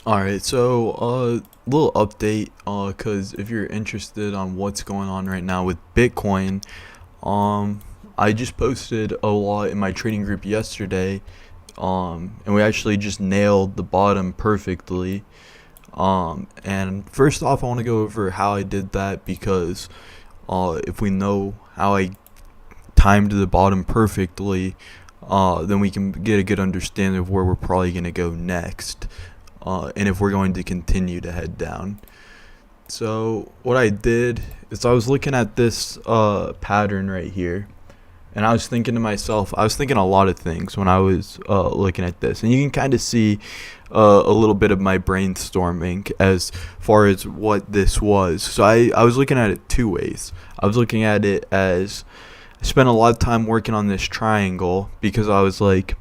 Alright, so little update, cause if you're interested on what's going on right now with Bitcoin, um, I just posted a lot in my trading group yesterday, and we actually just nailed the bottom perfectly. And first off, I want to go over how I did that because, if we know how I timed the bottom perfectly, then we can get a good understanding of where we're probably gonna go next, and if we're going to continue to head down. So what I did is I was looking at this pattern right here, and I was thinking to myself, I was thinking a lot of things when I was looking at this, and you can kind of see a little bit of my brainstorming as far as what this was. So I was looking at it two ways. I was looking at it as I spent a lot of time working on this triangle because I was like,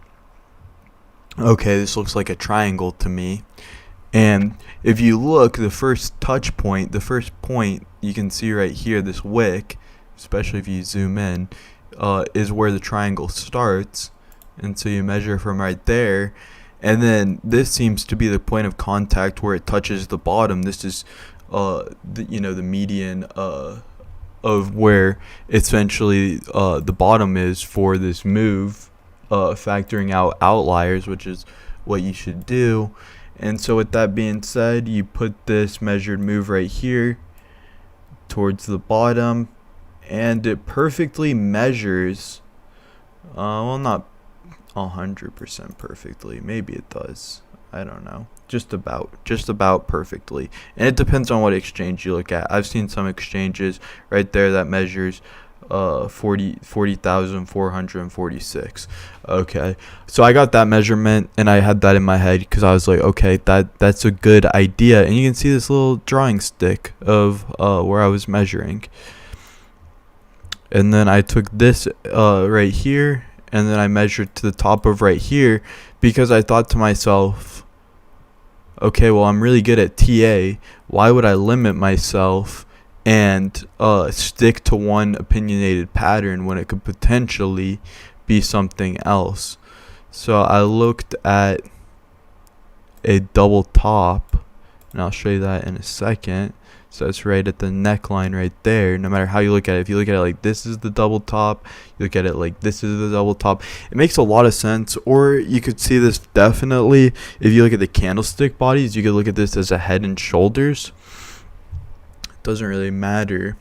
okay, this looks like a triangle to me. And if you look, the first touch point, the first point you can see right here, this wick, especially if you zoom in, is where the triangle starts. And so you measure from right there. And then this seems to be the point of contact where it touches the bottom. This is, the median of where essentially the bottom is for this move, factoring out outliers, which is what you should do. And so with that being said, you put this measured move right here towards the bottom, and it perfectly measures, well, not 100% perfectly, maybe it does, I don't know, just about perfectly. And it depends on what exchange you look at. I've seen some exchanges right there that measures 40,446. Okay, so I got that measurement and I had that in my head because I was like, okay, that's a good idea. And you can see this little drawing stick of where I was measuring, and then I took this right here, and then I measured to the top of right here because I thought to myself, okay, well, I'm really good at TA. Why would I limit myself and stick to one opinionated pattern when it could potentially be something else? So I looked at a double top, and I'll show you that in a second. So it's right at the neckline right there. No matter how you look at it, if you look at it like this is the double top, you look at it like this is the double top, it makes a lot of sense. Or you could see this definitely, if you look at the candlestick bodies, you could look at this as a head and shoulders. Doesn't really matter.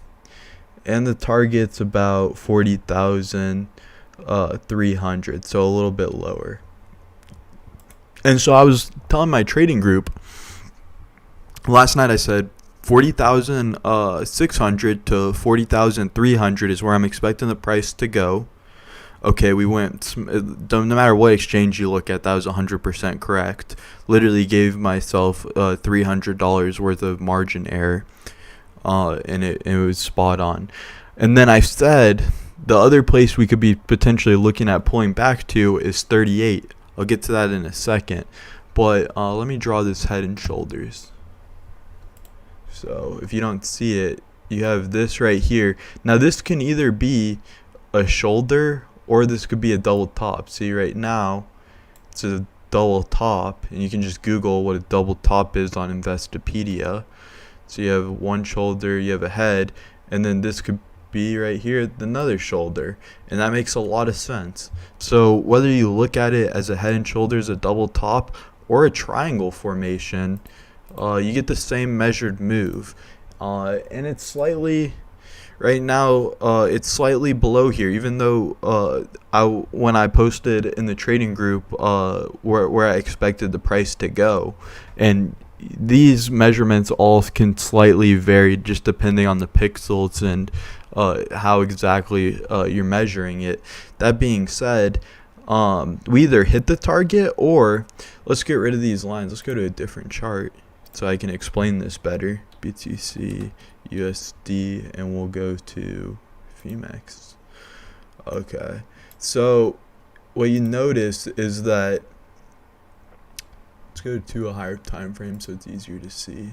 And the target's about 40,300, so a little bit lower. And so I was telling my trading group last night, I said 40,600 to 40,300 is where I'm expecting the price to go. Okay, we went, no matter what exchange you look at, that was 100% correct. Literally gave myself $300 worth of margin error. And it was spot on. And then I said the other place we could be potentially looking at pulling back to is 38. I'll get to that in a second, but let me draw this head and shoulders. So if you don't see it, you have this right here. Now this can either be a shoulder or this could be a double top. See, right now it's a double top, and you can just Google what a double top is on Investopedia. So you have one shoulder, you have a head, and then this could be right here, another shoulder. And that makes a lot of sense. So whether you look at it as a head and shoulders, a double top, or a triangle formation, you get the same measured move. And it's slightly, right now, it's slightly below here, even though when I posted in the trading group where I expected the price to go. And these measurements all can slightly vary just depending on the pixels and how exactly you're measuring it. That being said, we either hit the target, or let's get rid of these lines. Let's go to a different chart so I can explain this better. BTC, USD, and we'll go to FEMEX. Okay, so what you notice is that, let's go to a higher time frame so it's easier to see.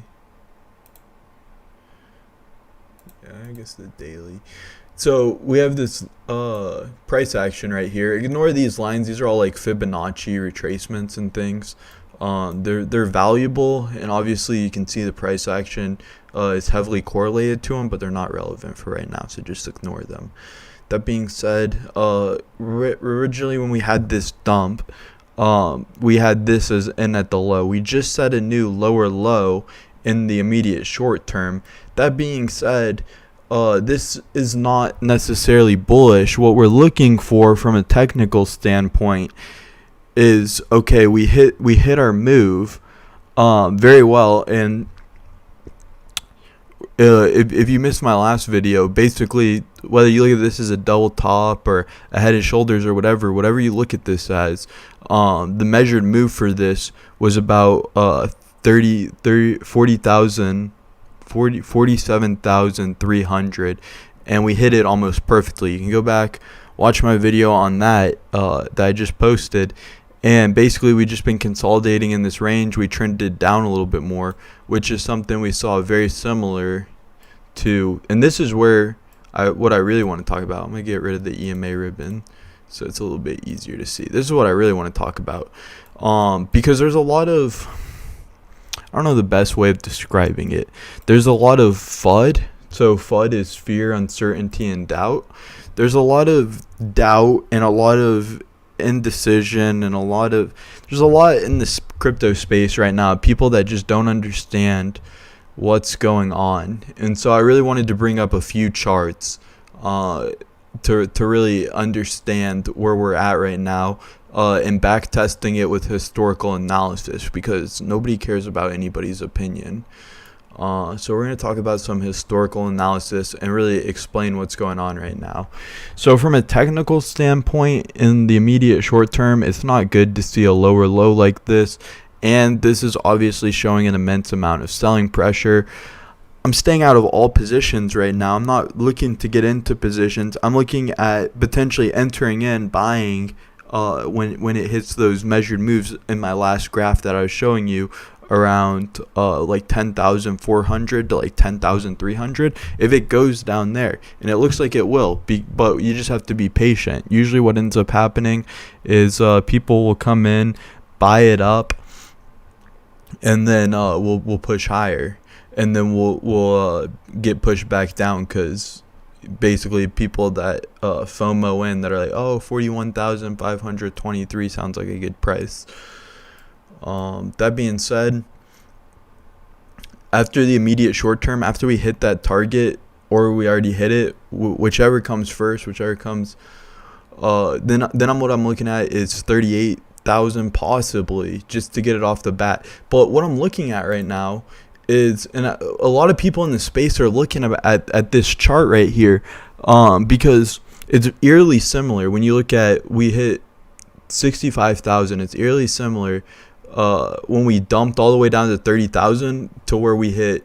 Yeah, I guess the daily. So we have this price action right here. Ignore these lines. These are all like Fibonacci retracements and things. They're valuable, and obviously you can see the price action is heavily correlated to them, but they're not relevant for right now, so just ignore them. That being said, originally when we had this dump, we had this as in at the low. We just set a new lower low in the immediate short term. That being said, this is not necessarily bullish. What we're looking for from a technical standpoint is, okay, we hit our move very well, and if you missed my last video, basically whether you look at this as a double top or a head and shoulders or whatever you look at this as, the measured move for this was about 47,300, and we hit it almost perfectly. You can go back, watch my video on that that I just posted, and basically we just been consolidating in this range. We trended down a little bit more, which is something we saw very similar to, and this is where what I really want to talk about. I'm gonna get rid of the EMA ribbon so it's a little bit easier to see. This is what I really want to talk about, because there's a lot of, I don't know the best way of describing it. There's a lot of FUD. So FUD is fear, uncertainty, and doubt. There's a lot of doubt and a lot of indecision, and there's a lot in this crypto space right now, people that just don't understand what's going on. And so I really wanted to bring up a few charts to really understand where we're at right now, and back testing it with historical analysis, because nobody cares about anybody's opinion. So we're going to talk about some historical analysis and really explain what's going on right now. So from a technical standpoint, in the immediate short term, it's not good to see a lower low like this, and this is obviously showing an immense amount of selling pressure. I'm staying out of all positions right now. I'm not looking to get into positions. I'm looking at potentially entering in, buying when it hits those measured moves in my last graph that I was showing you, around like 10,400 to like 10,300. If it goes down there, and it looks like it will be, but you just have to be patient. Usually what ends up happening is people will come in, buy it up, and then we'll push higher, and then we'll get pushed back down, because basically people that FOMO in, that are like, oh, 41,523 sounds like a good price. That being said, after the immediate short term, after we hit that target, or we already hit it, whichever comes first, whichever comes, then what I'm looking at is 38,000 possibly, just to get it off the bat. But what I'm looking at right now is, and a lot of people in the space are looking at this chart right here, because it's eerily similar. When you look at, we hit 65,000, it's eerily similar when we dumped all the way down to 30,000 to where we hit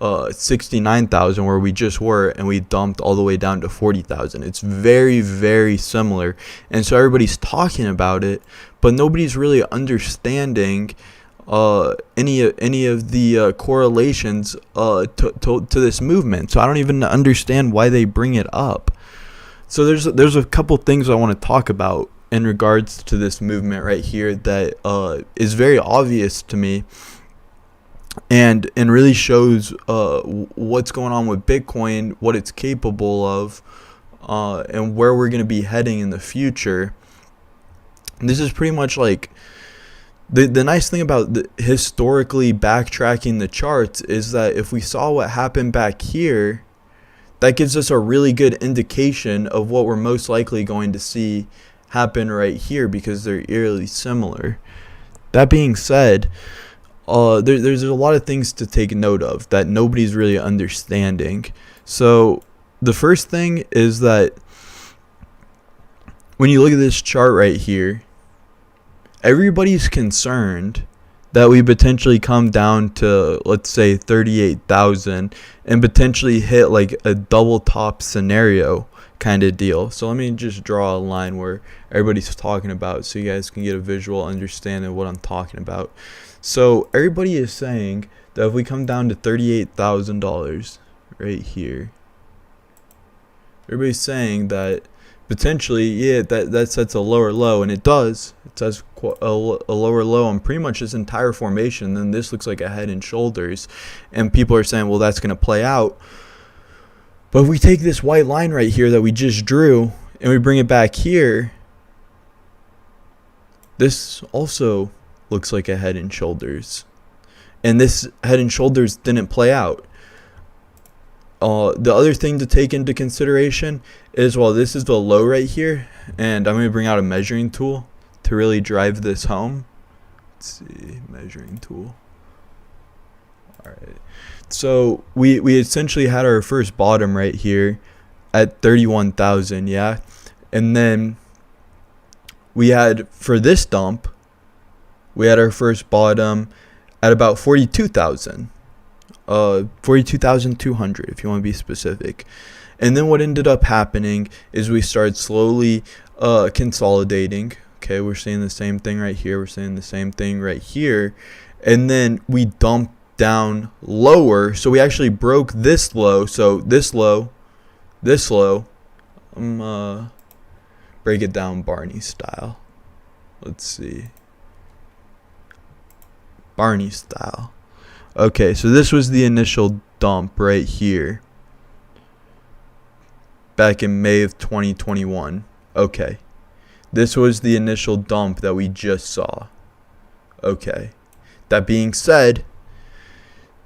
69,000 where we just were, and we dumped all the way down to 40,000. It's very, very similar, and so everybody's talking about it, but nobody's really understanding any of the correlations to this movement. So I don't even understand why they bring it up. So there's a couple things I want to talk about in regards to this movement right here that is very obvious to me, and really shows what's going on with Bitcoin, what it's capable of, and where we're going to be heading in the future. And this is pretty much like the nice thing about historically backtracking the charts is that if we saw what happened back here, that gives us a really good indication of what we're most likely going to see happen right here, because they're eerily similar. That being said, there's a lot of things to take note of that nobody's really understanding. So the first thing is that when you look at this chart right here, everybody's concerned that we potentially come down to, let's say, 38,000 and potentially hit like a double top scenario kind of deal. So let me just draw a line where everybody's talking about, so you guys can get a visual understanding of what I'm talking about. So everybody is saying that if we come down to $38,000 right here, everybody's saying that potentially, yeah, that sets a lower low, and it does. It sets a lower low on pretty much this entire formation. Then this looks like a head and shoulders, and people are saying, well, that's going to play out. But if we take this white line right here that we just drew and we bring it back here, this also looks like a head and shoulders, and this head and shoulders didn't play out. The other thing to take into consideration is, while this is the low right here, and I'm going to bring out a measuring tool to really drive this home. Let's see, measuring tool. All right. So we essentially had our first bottom right here at 31,000, yeah? And then we had, for this dump, we had our first bottom at about 42,000. 42,200 if you want to be specific. And then what ended up happening is we started slowly consolidating. Okay, we're seeing the same thing right here, we're seeing the same thing right here, and then we dumped down lower. So we actually broke this low. So this low, break it down Barney style. Let's see, Barney style. Okay, so this was the initial dump right here back in May of 2021. Okay, this was the initial dump that we just saw. Okay, that being said,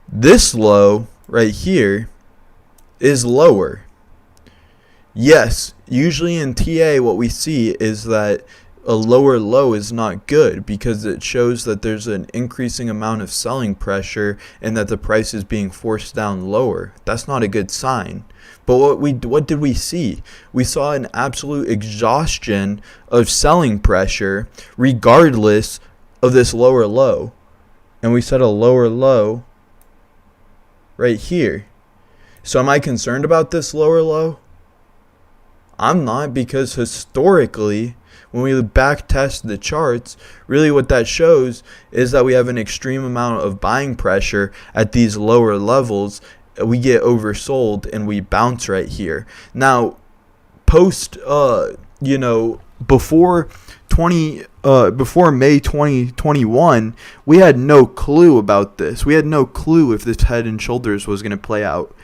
this low right here is lower. Yes, usually in TA what we see is that a lower low is not good, because it shows that there's an increasing amount of selling pressure and that the price is being forced down lower. That's not a good sign. But what did we see? We saw an absolute exhaustion of selling pressure regardless of this lower low. And we set a lower low right here. So am I concerned about this lower low? I'm not, because historically, when we back test the charts, really what that shows is that we have an extreme amount of buying pressure at these lower levels. We get oversold and we bounce right here. Now, post, before May 2021, we had no clue about this. We had no clue if this head and shoulders was going to play out.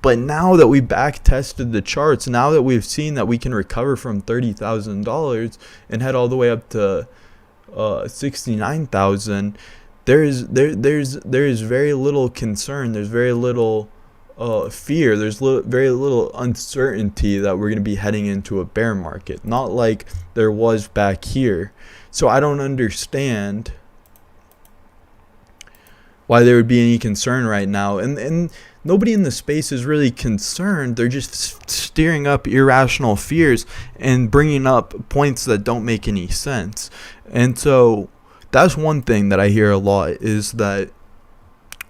But now that we back tested the charts, now that we've seen that we can recover from $30,000 and head all the way up to 69,000, there's very little concern. There's very little fear. There's very little uncertainty that we're going to be heading into a bear market. Not like there was back here. So I don't understand why there would be any concern right now. And nobody in the space is really concerned. They're just steering up irrational fears and bringing up points that don't make any sense. And so that's one thing that I hear a lot, is that,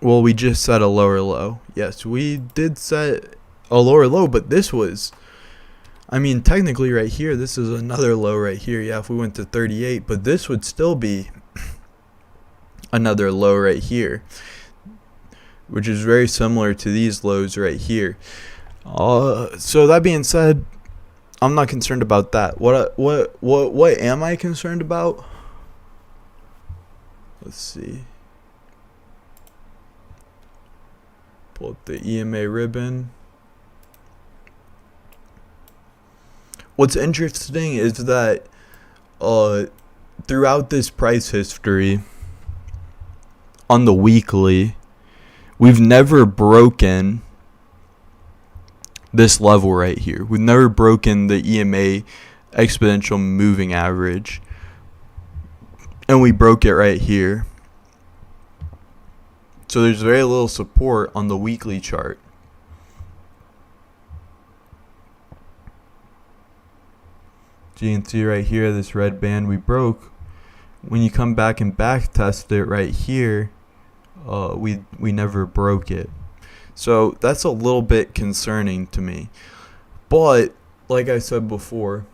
well, we just set a lower low. Yes, we did set a lower low, but this was, I mean, technically right here, this is another low right here. Yeah, if we went to 38, but this would still be another low right here, which is very similar to these lows right here. So that being said, I'm not concerned about that. What am I concerned about? Let's see. Pull up the EMA ribbon. What's interesting is that throughout this price history on the weekly, we've never broken this level right here. We've never broken the EMA exponential moving average. And we broke it right here. So there's very little support on the weekly chart. So you can see right here, this red band we broke. When you come back and back test it right here, we never broke it. So that's a little bit concerning to me. But like I said before,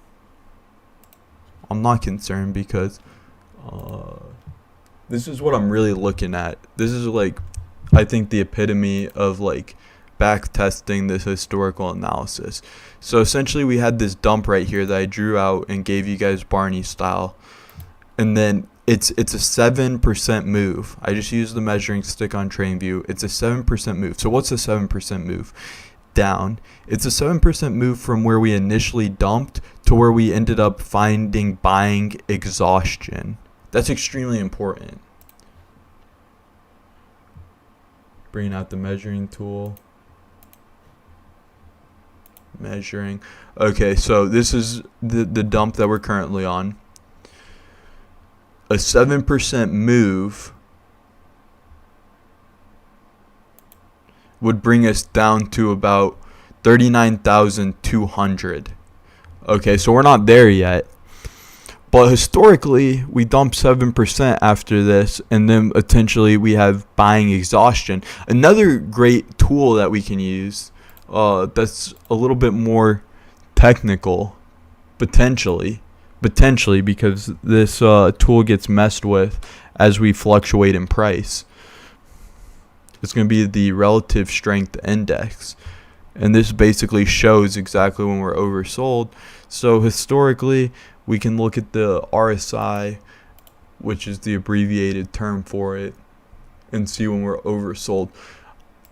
I'm not concerned, because this is what I'm really looking at. This is like, I think, the epitome of like back testing this historical analysis. So essentially we had this dump right here that I drew out and gave you guys Barney style. And then it's a 7% move. I just used the measuring stick on TradingView. It's a 7% move. So what's a 7% move? Down. It's a 7% move from where we initially dumped to where we ended up finding buying exhaustion. That's extremely important. Bringing out the measuring tool. Measuring. Okay, so this is the dump that we're currently on. A 7% move would bring us down to about 39,200. Okay, so we're not there yet. But historically, we dump 7% after this, and then potentially we have buying exhaustion. Another great tool that we can use that's a little bit more technical, potentially because this tool gets messed with as we fluctuate in price. It's going to be the relative strength index, and this basically shows exactly when we're oversold. So historically, we can look at the RSI, which is the abbreviated term for it, and see when we're oversold.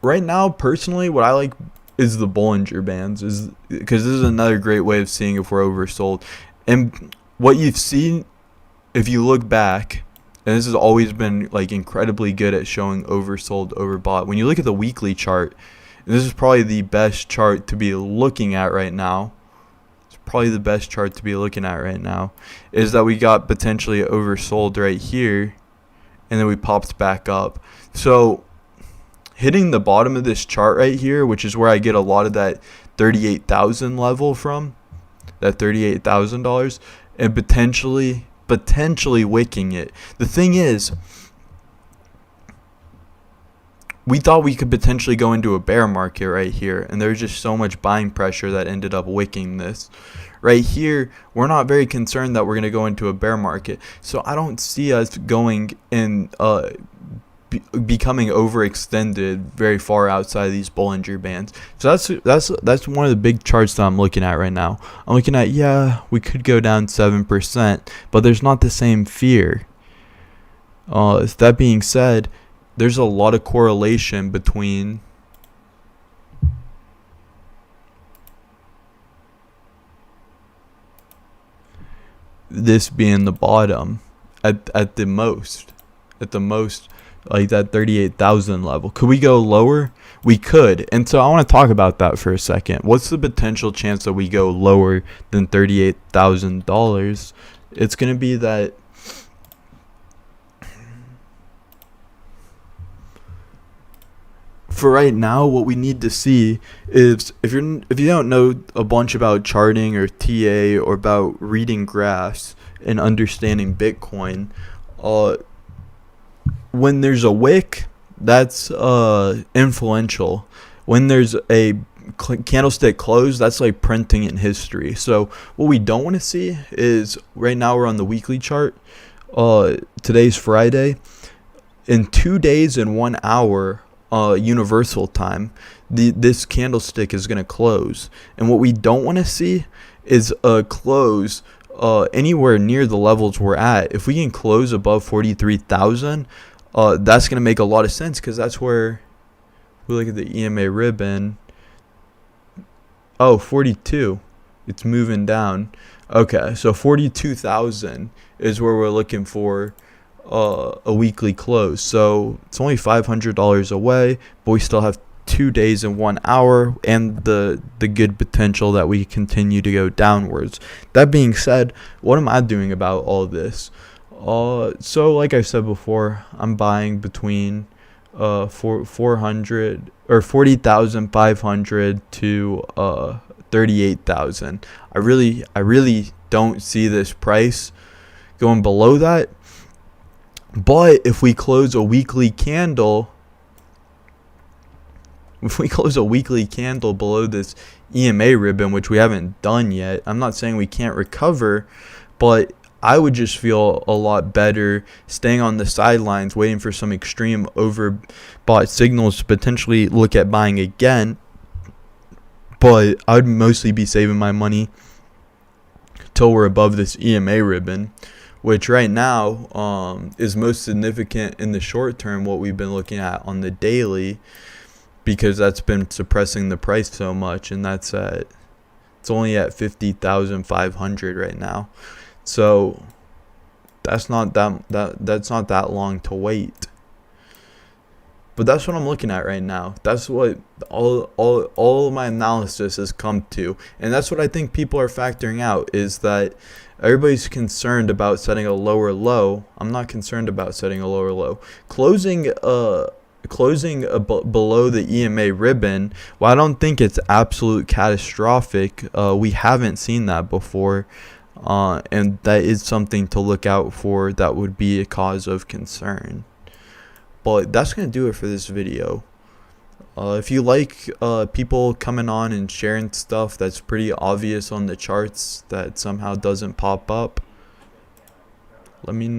Right now, personally, what I like is the Bollinger Bands, is because this is another great way of seeing if we're oversold. And what you've seen, if you look back, and this has always been like incredibly good at showing oversold, overbought. When you look at the weekly chart, and this is probably the best chart to be looking at right now. It's probably the best chart to be looking at right now, is that we got potentially oversold right here, and then we popped back up. So hitting the bottom of this chart right here, which is where I get a lot of that 38,000 level from, that $38,000, and potentially wicking it. The thing is, we thought we could potentially go into a bear market right here, and there's just so much buying pressure that ended up wicking this. Right here, we're not very concerned that we're going to go into a bear market, so I don't see us going in becoming overextended very far outside of these Bollinger Bands. So that's one of the big charts that I'm looking at right now. I'm looking at, yeah, we could go down 7%, but there's not the same fear. That being said, there's a lot of correlation between this being the bottom at the most, like that 38,000 level. Could we go lower? We could. And so I want to talk about that for a second. What's the potential chance that we go lower than $38,000? It's going to be that for right now, what we need to see is, if you don't know a bunch about charting or TA or about reading graphs and understanding Bitcoin, when there's a wick, that's influential. When there's a candlestick close, that's like printing in history. So what we don't want to see is, right now we're on the weekly chart. Today's Friday. In 2 days and 1 hour universal time, this candlestick is going to close. And what we don't want to see is a close anywhere near the levels we're at. If we can close above 43,000, that's going to make a lot of sense, because that's where we look at the EMA ribbon. Oh, 42. It's moving down. Okay, so 42,000 is where we're looking for a weekly close. So it's only $500 away, but we still have 2 days and 1 hour, and the good potential that we continue to go downwards. That being said, what am I doing about all this? So like I said before, I'm buying between 400 or 40,500 to 38,000. I really don't see this price going below that. But if we close a weekly candle, below this EMA ribbon, which we haven't done yet, I'm not saying we can't recover, but I would just feel a lot better staying on the sidelines, waiting for some extreme overbought signals to potentially look at buying again. but I'd mostly be saving my money till we're above this EMA ribbon, which right now is most significant in the short term, what we've been looking at on the daily, because that's been suppressing the price so much, and it's only at 50,500 right now. So that's not that long to wait. But that's what I'm looking at right now. That's what all of my analysis has come to. And that's what I think people are factoring out, is that everybody's concerned about setting a lower low. I'm not concerned about setting a lower low. Closing below the EMA ribbon, well, I don't think it's absolute catastrophic. We haven't seen that before. And that is something to look out for. That would be a cause of concern. But that's going to do it for this video. If you like people coming on and sharing stuff that's pretty obvious on the charts that somehow doesn't pop up, let me know.